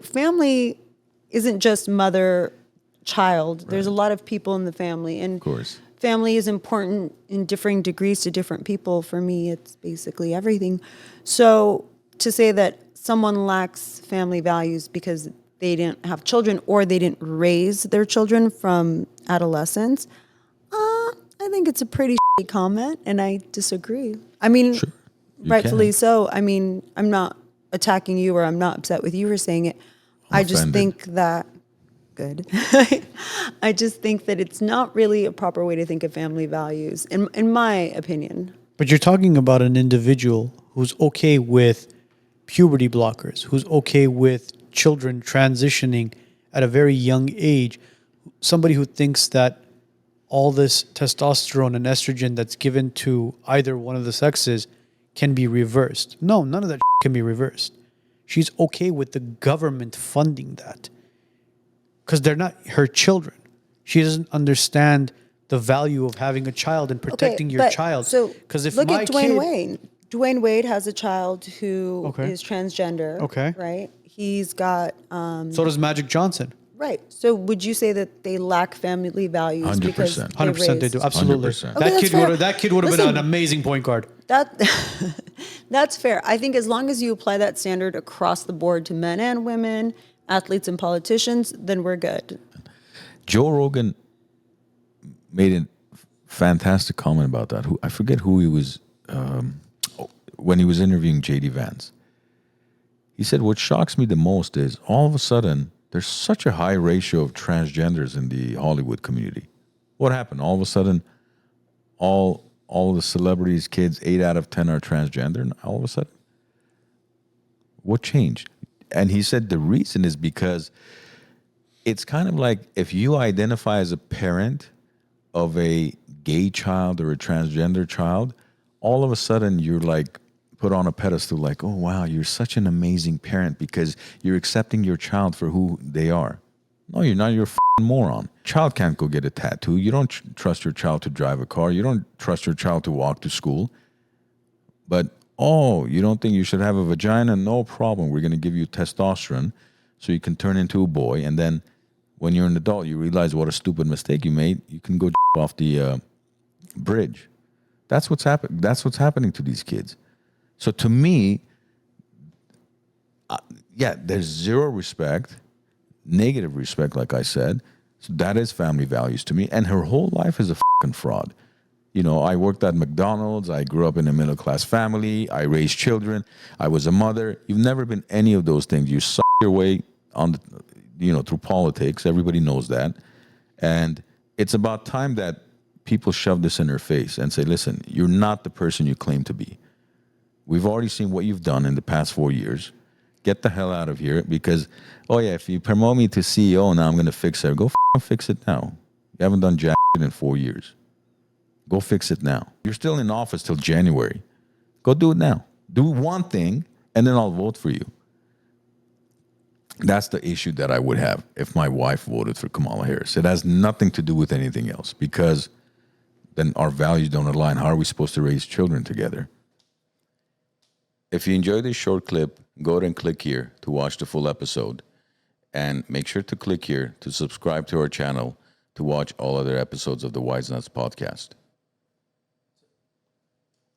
family isn't just mother, child. Right. There's a lot of people in the family. And of course, family is important in differing degrees to different people. For me, it's basically everything. So to say that someone lacks family values because they didn't have children or they didn't raise their children from adolescence, I think it's a pretty shitty comment, and I disagree. I mean, sure, rightfully so. I mean, I'm not attacking you or I'm not upset with you for saying it. I just think that, good. I just think that it's not really a proper way to think of family values, in my opinion. But you're talking about an individual who's okay with puberty blockers, who's okay with children transitioning at a very young age, somebody who thinks that all this testosterone and estrogen that's given to either one of the sexes can be reversed. No, none of that can be reversed. She's okay with the government funding that because they're not her children. She doesn't understand the value of having a child and protecting your child. So if look at Dwayne Wade. Dwayne Wade has a child who is transgender. Okay. Right? He's got... so does Magic Johnson. Right. So would you say that they lack family values? 100%. Because 100% they do. Absolutely. 100%. That kid would have been an amazing point guard. That's fair. I think as long as you apply that standard across the board to men and women, athletes and politicians, then we're good. Joe Rogan made a fantastic comment about that. I forget who he was when he was interviewing J.D. Vance. He said, what shocks me the most is all of a sudden there's such a high ratio of transgenders in the Hollywood community. What happened? All of a sudden, all the celebrities' kids, 8 out of 10 are transgender, and all of a sudden, what changed? And he said the reason is because it's kind of like if you identify as a parent of a gay child or a transgender child, all of a sudden you're like put on a pedestal like, oh, wow, you're such an amazing parent because you're accepting your child for who they are. No, you're not. You're a f***ing moron. Child can't go get a tattoo. You don't trust your child to drive a car. You don't trust your child to walk to school. But, you don't think you should have a vagina? No problem. We're going to give you testosterone so you can turn into a boy. And then when you're an adult, you realize what a stupid mistake you made. You can go off the bridge. That's what's happening. That's what's happening to these kids. So to me, there's zero respect, negative respect, like I said. So that is family values to me. And her whole life is a fucking fraud. You know, I worked at McDonald's. I grew up in a middle-class family. I raised children. I was a mother. You've never been any of those things. You suck your way on through politics. Everybody knows that. And it's about time that people shove this in her face and say, listen, you're not the person you claim to be. We've already seen what you've done in the past 4 years. Get the hell out of here because, if you promote me to CEO, now I'm going to fix it. Go fix it now. You haven't done jack shit in 4 years. Go fix it now. You're still in office till January. Go do it now. Do one thing, and then I'll vote for you. That's the issue that I would have if my wife voted for Kamala Harris. It has nothing to do with anything else because then our values don't align. How are we supposed to raise children together? If you enjoyed this short clip, go ahead and click here to watch the full episode. And make sure to click here to subscribe to our channel to watch all other episodes of the Wise Nuts podcast.